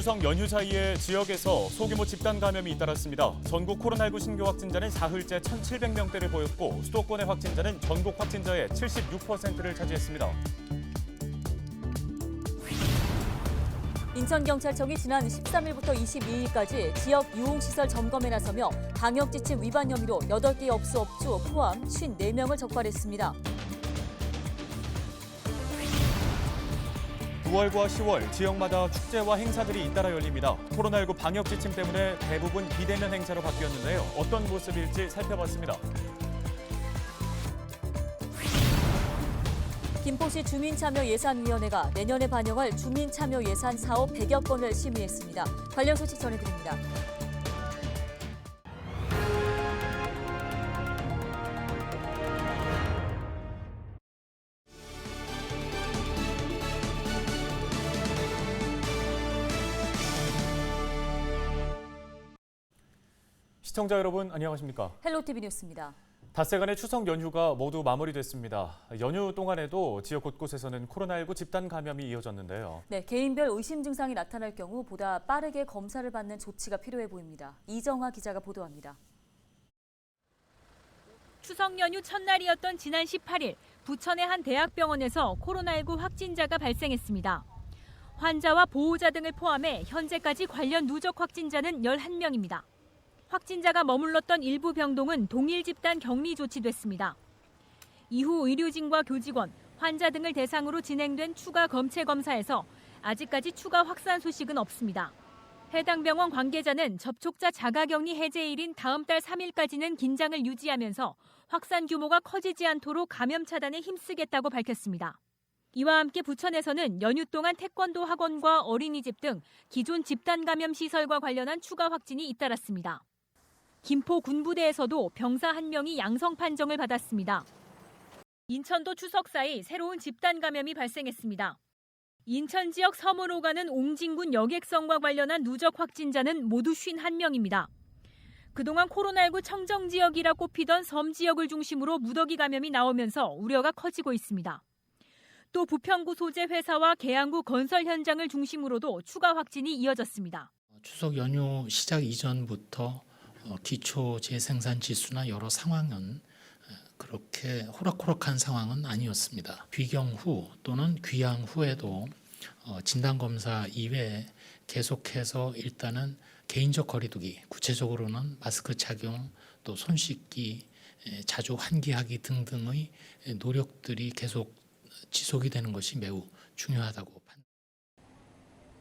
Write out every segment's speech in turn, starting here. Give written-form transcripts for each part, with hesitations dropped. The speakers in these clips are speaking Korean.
추석 연휴 사이에 지역에서 소규모 집단 감염이 잇따랐습니다. 전국 코로나19 신규 확진자는 사흘째 1,700명대를 보였고 수도권의 확진자는 전국 확진자의 76%를 차지했습니다. 인천경찰청이 지난 13일부터 22일까지 지역 유흥시설 점검에 나서며 방역지침 위반 혐의로 8개 업소 포함 54명을 적발했습니다. 9월과 10월 지역마다 축제와 행사들이 잇따라 열립니다. 코로나19 방역 지침 때문에 대부분 비대면 행사로 바뀌었는데요. 어떤 모습일지 살펴봤습니다. 김포시 주민참여예산위원회가 내년에 반영할 주민참여예산 사업 100여 건을 심의했습니다. 관련 소식 전해드립니다. 시청자 여러분 안녕하십니까? 헬로티비 뉴스입니다. 닷새간의 추석 연휴가 모두 마무리됐습니다. 연휴 동안에도 지역 곳곳에서는 코로나19 집단 감염이 이어졌는데요. 네, 개인별 의심 증상이 나타날 경우 보다 빠르게 검사를 받는 조치가 필요해 보입니다. 이정아 기자가 보도합니다. 추석 연휴 첫날이었던 지난 18일 부천의 한 대학병원에서 코로나19 확진자가 발생했습니다. 환자와 보호자 등을 포함해 현재까지 관련 누적 확진자는 11명입니다. 확진자가 머물렀던 일부 병동은 동일 집단 격리 조치됐습니다. 이후 의료진과 교직원, 환자 등을 대상으로 진행된 추가 검체 검사에서 아직까지 추가 확산 소식은 없습니다. 해당 병원 관계자는 접촉자 자가격리 해제일인 다음 달 3일까지는 긴장을 유지하면서 확산 규모가 커지지 않도록 감염 차단에 힘쓰겠다고 밝혔습니다. 이와 함께 부천에서는 연휴 동안 태권도 학원과 어린이집 등 기존 집단 감염 시설과 관련한 추가 확진이 잇따랐습니다. 김포 군부대에서도 병사 1명이 양성 판정을 받았습니다. 인천도 추석 사이 새로운 집단 감염이 발생했습니다. 인천 지역 섬으로 가는 옹진군 여객선과 관련한 누적 확진자는 모두 51명입니다. 그동안 코로나19 청정 지역이라 꼽히던 섬 지역을 중심으로 무더기 감염이 나오면서 우려가 커지고 있습니다. 또 부평구 소재 회사와 계양구 건설 현장을 중심으로도 추가 확진이 이어졌습니다. 추석 연휴 시작 이전부터 기초 재생산 지수나 여러 상황은 그렇게 호락호락한 상황은 아니었습니다. 귀경 후 또는 귀향 후에도 진단검사 이외에 계속해서 일단은 개인적 거리두기, 구체적으로는 마스크 착용, 또 손 씻기, 자주 환기하기 등등의 노력들이 계속 지속이 되는 것이 매우 중요하다고 판단합니다.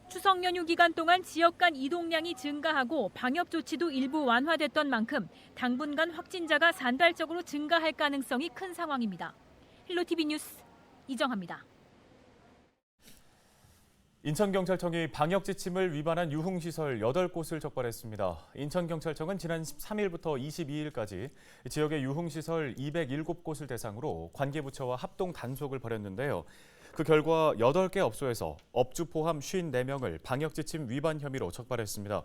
추석 연휴 기간 동안 지역 간 이동량이 증가하고 방역 조치도 일부 완화됐던 만큼 당분간 확진자가 산발적으로 증가할 가능성이 큰 상황입니다. 헬로티비 뉴스 이정아입니다. 인천경찰청이 방역 지침을 위반한 유흥시설 8곳을 적발했습니다. 인천경찰청은 지난 13일부터 22일까지 지역의 유흥시설 207곳을 대상으로 관계부처와 합동 단속을 벌였는데요. 그 결과 8개 업소에서 업주 포함 54명을 방역 지침 위반 혐의로 적발했습니다.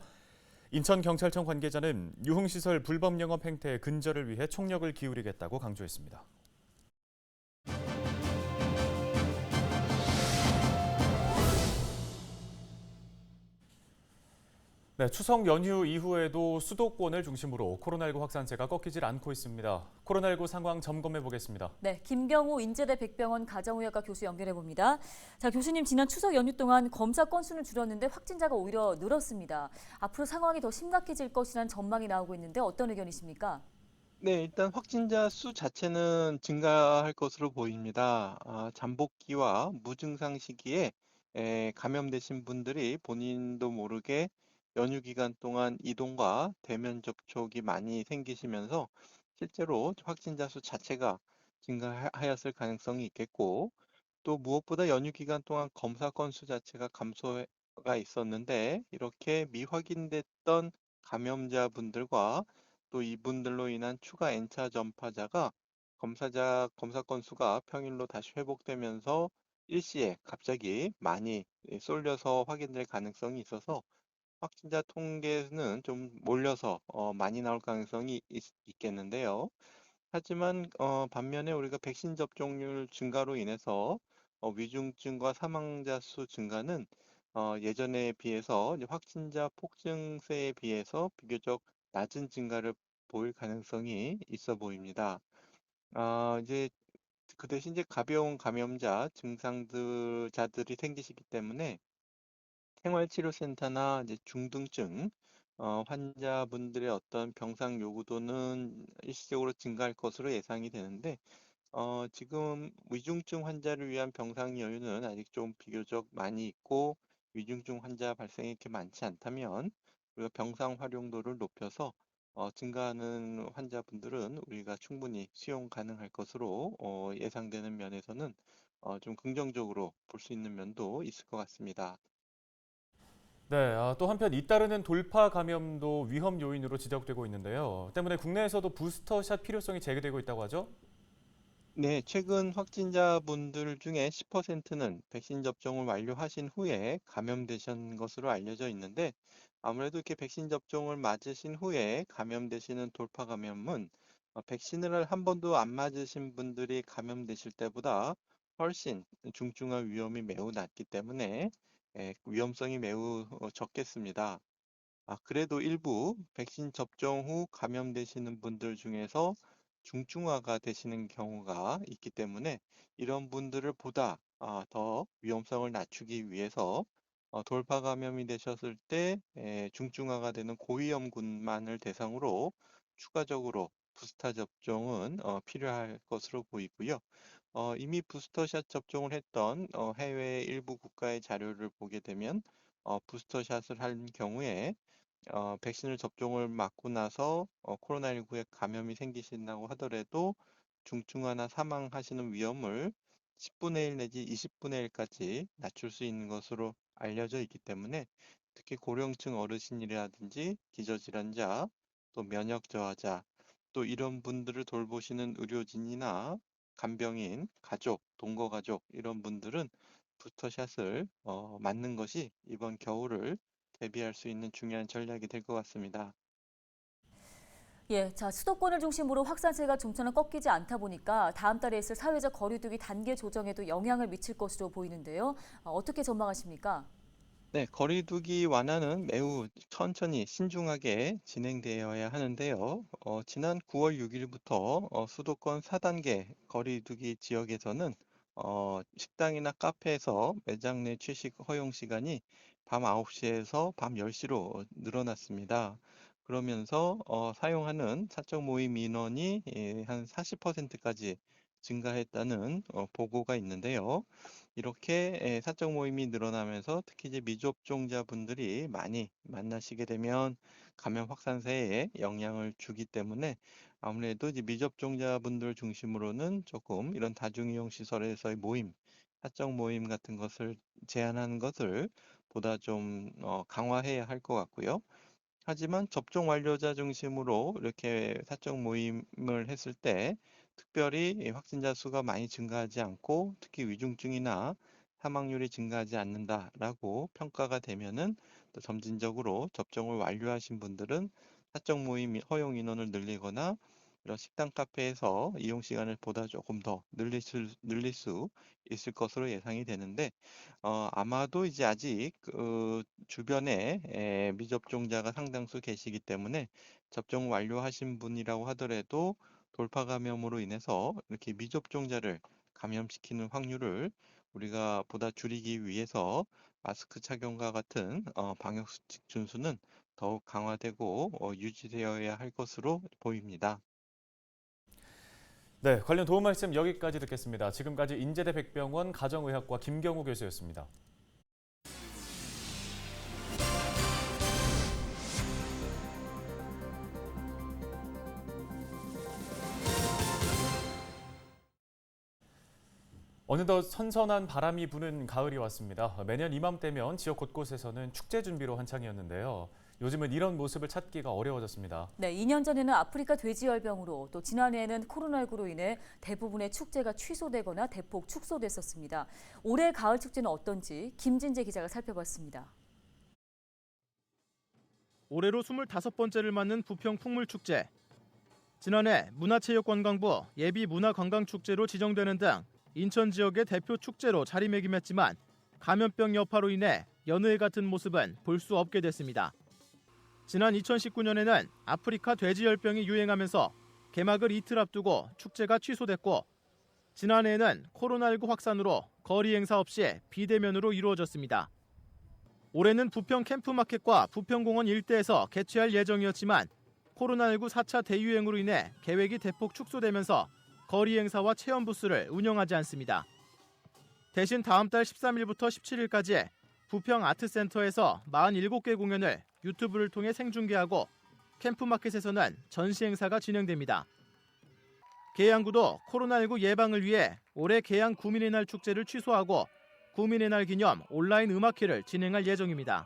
인천경찰청 관계자는 유흥시설 불법 영업 행태 근절을 위해 총력을 기울이겠다고 강조했습니다. 네, 추석 연휴 이후에도 수도권을 중심으로 코로나19 확산세가 꺾이질 않고 있습니다. 코로나19 상황 점검해 보겠습니다. 네, 김경우 인제대 백병원 가정의학과 교수 연결해 봅니다. 자, 교수님 지난 추석 연휴 동안 검사 건수는 줄었는데 확진자가 오히려 늘었습니다. 앞으로 상황이 더 심각해질 것이라는 전망이 나오고 있는데 어떤 의견이십니까? 네, 일단 확진자 수 자체는 증가할 것으로 보입니다. 잠복기와 무증상 시기에 감염되신 분들이 본인도 모르게 연휴 기간 동안 이동과 대면 접촉이 많이 생기시면서 실제로 확진자 수 자체가 증가하였을 가능성이 있겠고, 또 무엇보다 연휴 기간 동안 검사 건수 자체가 감소가 있었는데, 이렇게 미확인됐던 감염자분들과 또 이분들로 인한 추가 N차 전파자가 검사 건수가 평일로 다시 회복되면서 일시에 갑자기 많이 쏠려서 확인될 가능성이 있어서 확진자 통계는 좀 몰려서 많이 나올 가능성이 있겠는데요. 하지만 반면에 우리가 백신 접종률 증가로 인해서 위중증과 사망자 수 증가는 예전에 비해서 이제 확진자 폭증세에 비해서 비교적 낮은 증가를 보일 가능성이 있어 보입니다. 이제 그 대신 이제 가벼운 감염자 증상자들이 생기시기 때문에 생활치료센터나 이제 중등증 환자분들의 어떤 병상 요구도는 일시적으로 증가할 것으로 예상이 되는데 지금 위중증 환자를 위한 병상 여유는 아직 좀 비교적 많이 있고 위중증 환자 발생이 이렇게 많지 않다면 우리가 병상 활용도를 높여서 증가하는 환자분들은 우리가 충분히 수용 가능할 것으로 예상되는 면에서는 좀 긍정적으로 볼 수 있는 면도 있을 것 같습니다. 네, 또 한편 잇따르는 돌파 감염도 위험 요인으로 지적되고 있는데요. 때문에 국내에서도 부스터샷 필요성이 제기되고 있다고 하죠? 네, 최근 확진자분들 중에 10%는 백신 접종을 완료하신 후에 감염되신 것으로 알려져 있는데 아무래도 이렇게 백신 접종을 맞으신 후에 감염되시는 돌파 감염은 백신을 한 번도 안 맞으신 분들이 감염되실 때보다 훨씬 중증화 위험이 매우 낮기 때문에 위험성이 매우 적겠습니다. 그래도 일부 백신 접종 후 감염되시는 분들 중에서 중증화가 되시는 경우가 있기 때문에 이런 분들을 보다 더 위험성을 낮추기 위해서 돌파 감염이 되셨을 때 중증화가 되는 고위험군만을 대상으로 추가적으로 부스터 접종은 필요할 것으로 보이고요. 이미 부스터샷 접종을 했던 해외 일부 국가의 자료를 보게 되면 부스터샷을 한 경우에 백신을 접종을 맞고 나서 코로나19에 감염이 생기신다고 하더라도 중증화나 사망하시는 위험을 10분의 1 내지 20분의 1까지 낮출 수 있는 것으로 알려져 있기 때문에 특히 고령층 어르신이라든지 기저질환자, 또 면역 저하자, 또 이런 분들을 돌보시는 의료진이나 간병인, 가족, 동거가족 이런 분들은 부스터샷을 맞는 것이 이번 겨울을 대비할 수 있는 중요한 전략이 될 것 같습니다. 예, 자, 수도권을 중심으로 확산세가 좀처럼 꺾이지 않다 보니까 다음 달에 있을 사회적 거리두기 단계 조정에도 영향을 미칠 것으로 보이는데요. 어떻게 전망하십니까? 네, 거리두기 완화는 매우 천천히 신중하게 진행되어야 하는데요. 지난 9월 6일부터 수도권 4단계 거리두기 지역에서는 식당이나 카페에서 매장 내 취식 허용 시간이 밤 9시에서 밤 10시로 늘어났습니다. 그러면서 사용하는 사적 모임 인원이 한 40%까지 증가했다는 보고가 있는데요. 이렇게 사적 모임이 늘어나면서 특히 이제 미접종자분들이 많이 만나시게 되면 감염 확산세에 영향을 주기 때문에 아무래도 이제 미접종자분들 중심으로는 조금 이런 다중이용 시설에서의 모임, 사적 모임 같은 것을 제한하는 것을 보다 좀 강화해야 할 것 같고요. 하지만 접종 완료자 중심으로 이렇게 사적 모임을 했을 때 특별히 확진자 수가 많이 증가하지 않고 특히 위중증이나 사망률이 증가하지 않는다라고 평가가 되면은 또 점진적으로 접종을 완료하신 분들은 사적 모임 허용 인원을 늘리거나 이런 식당 카페에서 이용 시간을 보다 조금 더 늘릴 수 있을 것으로 예상이 되는데 아마도 이제 아직 주변에 미접종자가 상당수 계시기 때문에 접종 완료하신 분이라고 하더라도 돌파 감염으로 인해서 이렇게 미접종자를 감염시키는 확률을 우리가 보다 줄이기 위해서 마스크 착용과 같은 방역 수칙 준수는 더욱 강화되고 유지되어야 할 것으로 보입니다. 네, 관련 도움 말씀 여기까지 듣겠습니다. 지금까지 인제대 백병원 가정의학과 김경우 교수였습니다. 어느덧 선선한 바람이 부는 가을이 왔습니다. 매년 이맘때면 지역 곳곳에서는 축제 준비로 한창이었는데요. 요즘은 이런 모습을 찾기가 어려워졌습니다. 네, 2년 전에는 아프리카 돼지열병으로 또 지난해에는 코로나19로 인해 대부분의 축제가 취소되거나 대폭 축소됐었습니다. 올해 가을 축제는 어떤지 김진재 기자가 살펴봤습니다. 올해로 25번째를 맞는 부평 풍물축제. 지난해 문화체육관광부 예비문화관광축제로 지정되는 등 인천 지역의 대표 축제로 자리매김했지만 감염병 여파로 인해 여느 해 같은 모습은 볼 수 없게 됐습니다. 지난 2019년에는 아프리카 돼지열병이 유행하면서 개막을 이틀 앞두고 축제가 취소됐고 지난해에는 코로나19 확산으로 거리 행사 없이 비대면으로 이루어졌습니다. 올해는 부평 캠프마켓과 부평공원 일대에서 개최할 예정이었지만 코로나19 4차 대유행으로 인해 계획이 대폭 축소되면서 거리 행사와 체험 부스를 운영하지 않습니다. 대신 다음 달 13일부터 17일까지 부평 아트센터에서 47개 공연을 유튜브를 통해 생중계하고 캠프마켓에서는 전시 행사가 진행됩니다. 계양구도 코로나19 예방을 위해 올해 계양 구민의 날 축제를 취소하고 구민의 날 기념 온라인 음악회를 진행할 예정입니다.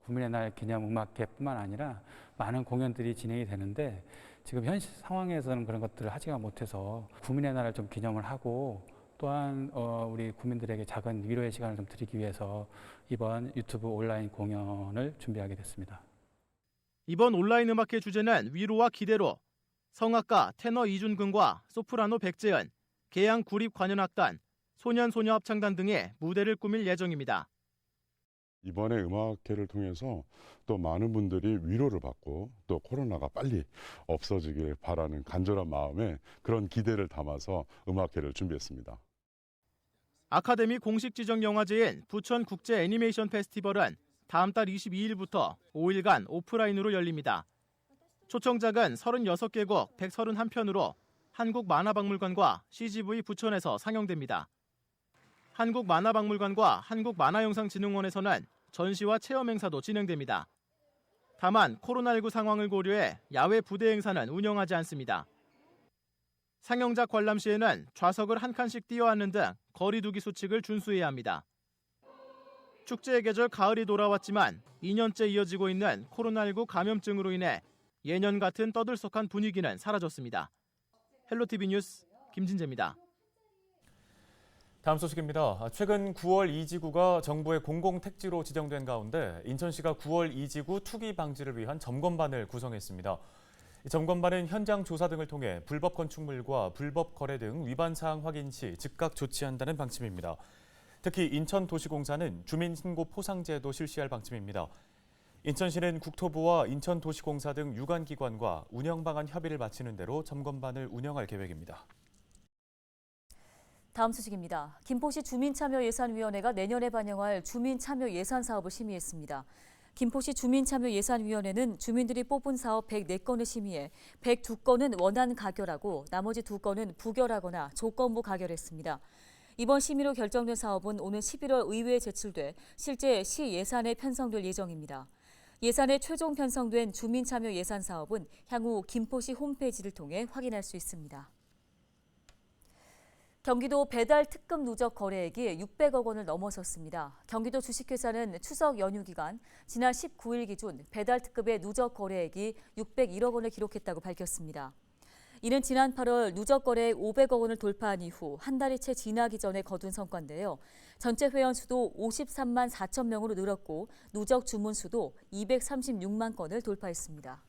구민의 날 기념 음악회뿐만 아니라 많은 공연들이 진행이 되는데 지금 현 상황에서는 그런 것들을 하지가 못해서 구민의 날을 좀 기념을 하고 또한 우리 국민들에게 작은 위로의 시간을 좀 드리기 위해서 이번 유튜브 온라인 공연을 준비하게 됐습니다. 이번 온라인 음악회 주제는 위로와 기대로 성악가 테너 이준근과 소프라노 백재은, 계양 구립관현악단, 소년소녀 합창단 등의 무대를 꾸밀 예정입니다. 이번에 음악회를 통해서 또 많은 분들이 위로를 받고 또 코로나가 빨리 없어지길 바라는 간절한 마음에 그런 기대를 담아서 음악회를 준비했습니다. 아카데미 공식 지정 영화제인 부천 국제 애니메이션 페스티벌은 다음 달 22일부터 5일간 오프라인으로 열립니다. 초청작은 36개국 131편으로 한국만화박물관과 CGV 부천에서 상영됩니다. 한국만화박물관과 한국만화영상진흥원에서는 전시와 체험 행사도 진행됩니다. 다만 코로나19 상황을 고려해 야외 부대 행사는 운영하지 않습니다. 상영작 관람 시에는 좌석을 한 칸씩 띄어앉는 등 거리 두기 수칙을 준수해야 합니다. 축제의 계절 가을이 돌아왔지만 2년째 이어지고 있는 코로나19 감염증으로 인해 예년 같은 떠들썩한 분위기는 사라졌습니다. 헬로티비 뉴스 김진재입니다. 다음 소식입니다. 최근 9월 2지구가 정부의 공공택지로 지정된 가운데 인천시가 9월 2지구 투기 방지를 위한 점검반을 구성했습니다. 점검반은 현장 조사 등을 통해 불법 건축물과 불법 거래 등 위반 사항 확인 시 즉각 조치한다는 방침입니다. 특히 인천도시공사는 주민신고 포상제도 실시할 방침입니다. 인천시는 국토부와 인천도시공사 등 유관기관과 운영 방안 협의를 마치는 대로 점검반을 운영할 계획입니다. 다음 소식입니다. 김포시 주민참여예산위원회가 내년에 반영할 주민참여 예산 사업을 심의했습니다. 김포시 주민참여예산위원회는 주민들이 뽑은 사업 104건을 심의해 102건은 원안 가결하고 나머지 2건은 부결하거나 조건부 가결했습니다. 이번 심의로 결정된 사업은 오는 11월 의회에 제출돼 실제 시 예산에 편성될 예정입니다. 예산에 최종 편성된 주민참여 예산 사업은 향후 김포시 홈페이지를 통해 확인할 수 있습니다. 경기도 배달 특급 누적 거래액이 600억 원을 넘어섰습니다. 경기도 주식회사는 추석 연휴 기간 지난 19일 기준 배달 특급의 누적 거래액이 601억 원을 기록했다고 밝혔습니다. 이는 지난 8월 누적 거래액 500억 원을 돌파한 이후 한 달이 채 지나기 전에 거둔 성과인데요. 전체 회원 수도 53만 4천 명으로 늘었고 누적 주문 수도 236만 건을 돌파했습니다.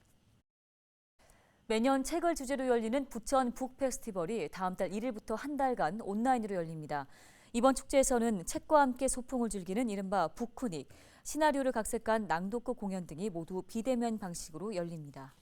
매년 책을 주제로 열리는 부천 북 페스티벌이 다음 달 1일부터 한 달간 온라인으로 열립니다. 이번 축제에서는 책과 함께 소풍을 즐기는 이른바 북후닉, 시나리오를 각색한 낭독극 공연 등이 모두 비대면 방식으로 열립니다.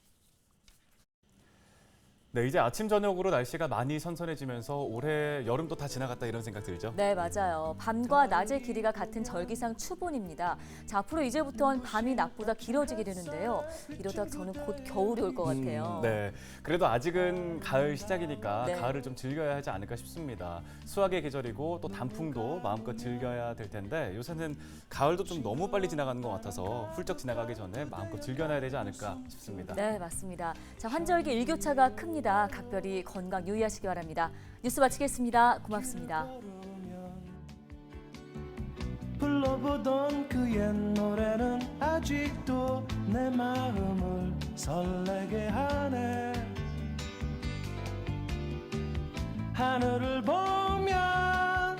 네, 이제 아침 저녁으로 날씨가 많이 선선해지면서 올해 여름도 다 지나갔다 이런 생각 들죠? 네, 맞아요. 밤과 낮의 길이가 같은 절기상 추분입니다. 자, 앞으로 이제부터는 밤이 낮보다 길어지게 되는데요. 이러다 저는 곧 겨울이 올 것 같아요. 네, 그래도 아직은 가을 시작이니까 네. 가을을 좀 즐겨야 하지 않을까 싶습니다. 수확의 계절이고 또 단풍도 마음껏 즐겨야 될 텐데 요새는 가을도 좀 너무 빨리 지나가는 것 같아서 훌쩍 지나가기 전에 마음껏 즐겨놔야 되지 않을까 싶습니다. 네, 맞습니다. 자, 환절기 일교차가 큽니다. 각별히 건강 유의하시기 바랍니다. 뉴스 마치겠습니다. 고맙습니다. 불러보던 그 옛 노래는 아직도 내 마음을 설레게 하네. 하늘을 보면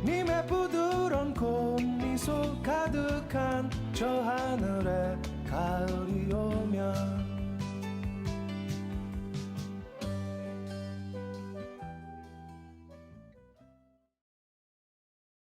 님의 부드러운 꽃미소 가득한 저 하늘에 가을이 오면